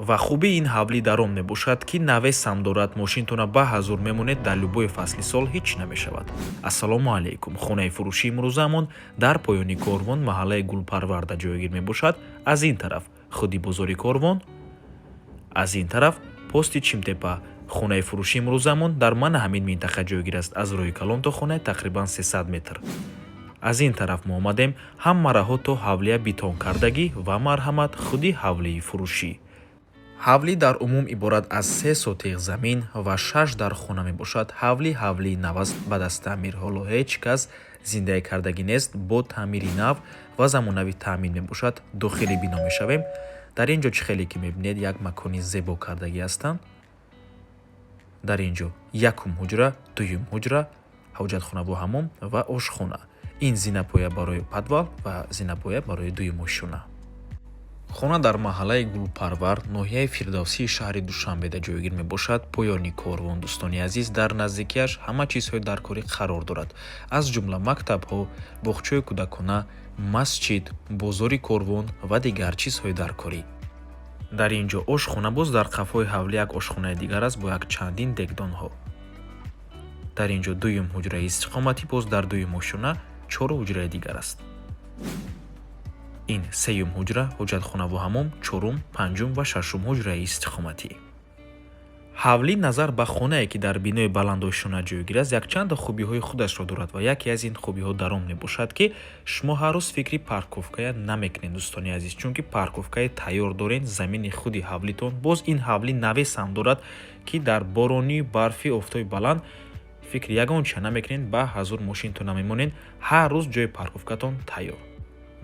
ва хубии ин ҳавлӣ дар он мебошад ки навес ҳам дорад мошинтона ба ҳазур мемонед дар любое фасли сол ҳеҷ чӣ намешавад. Ассалому алайкум. Хонаи фурӯшии имрӯзамон дар поёни Корвон маҳаллаи Гулпарварда ҷойгир мебошад. Аз ин тараф худи бозори Корвон, аз ин тараф пости Чимтепа. Хонаи фурӯшии имрӯзамон дар мана ҳамин минтақа ҷойгир аст. Аз роҳи калон то хона тақрибан 300 метр. аз ин тараф мо омадем ҳам мараҳо то ҳавлия битонкардагӣ ва марҳамат худи ҳавлии фурӯшӣ. ҳавлӣ дар умум иборат аз 3 сотиқ замин ва 6 дар хона мебошад. ҳавлии нав аст ба дастаъмир. ҳоло ҳеҷ кас зиндаи кардагӣ нест. бо таъмири нав ва замонавӣ таъмин мебошад. дохили бино мешавем. дар ин ҷо чихеле ки мебинед як макони зебо кардагӣ ҳастанд. дар ин ҷо якум ҳуҷра, дуюм ҳуҷра, ҳоҷатхона бо ҳаммом ва ошхона. ин зинапоя барои падвал ва зинапоя барои дуюм ошуна. хона дар маҳаллаи Гулпарвар, ноҳияи Фирдавсии шаҳри Душанбеда ҷойгир мебошад. поёни Корвон. дӯстони азиз, дар наздикиаш ҳама чизҳои даркорӣ қарор дорад. аз ҷумла мактабҳо, боғчаи кӯдакона, масҷид, бозори Корвон ва дигар чизҳои даркорӣ. дар ин ҷо ошхона боз дар қафои ҳавлӣ як ошхонаи дигар аст бо як чандин дегдонҳо. дар ин ҷо дуюм ҳуҷраи истиқоматӣ боз дар дуюм ошуна 4 ҳуҷраи дигар аст. ин сеюм ҳуҷра, ҳоҷатхона бо ҳаммом, чорум, панҷум ва шашум ҳуҷраи истиқоматӣ. ҳавлӣ назар ба хонае ки дар бинои баландошуна ҷойгир аст якчанда хубиҳои худашро дорад ва яке аз ин хубиҳо дар он мебошад ки шумо ҳар рӯз фикри парковкая намекунед дӯстони азиз, чунки парковкаи тайёр дорен замини худи ҳавлитон. боз ин ҳавлӣ навес ҳам дорад ки дар борони барфи офтоби баланд фикри ягон чиз намекунед, ба ҳазур мошинтон намемонед. ҳар рӯз ҷои парковкатон тайёр.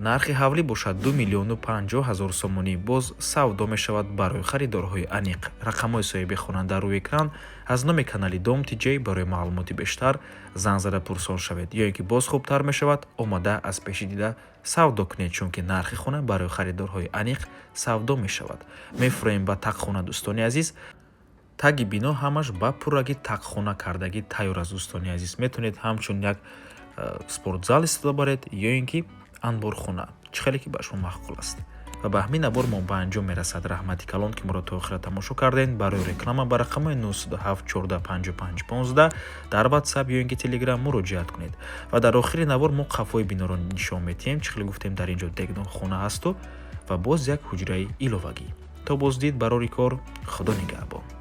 нархи ҳавлӣ бошад 2 миллиону 50 ҳазор сомонӣ. боз савдо мешавад барои харидорҳои аниқ. рақамҳои соҳиби хона дар рӯи экран. аз номи канали Дом Тиҷей барои маълумоти бештар занг зада пурсон шавед, ё ин ки боз хубтар мешавад омада аз пеши дида савдо кунед, чунки нархи хона барои харидорҳои аниқ савдо мешавад. мефуроем ба тақхона дӯстони азиз. таги бино ҳамаш ба пурраги тақхона кардагӣ тайёр аст дӯстони азиз. метавонед ҳамчун як спортзал истифода баред ё ин ки анборхона. чихеле ки ба шумо маъқул аст. ва ба ҳамин абор мо ба анҷом мерасад. раҳмати калон ки моро то охира тамошо кардем. барои реклама ба рақамаи 907 14 55 15 дар WhatsApp ё ин ки Telegram муроҷиат кунед. ва дар охири навор мо қафои биноро нишон медиҳем. чихеле гуфтем дар ин ҷо дегдон хона ҳасту ва боз як ҳуҷраи иловагӣ. то боздид барори кор. худо нигаҳбон.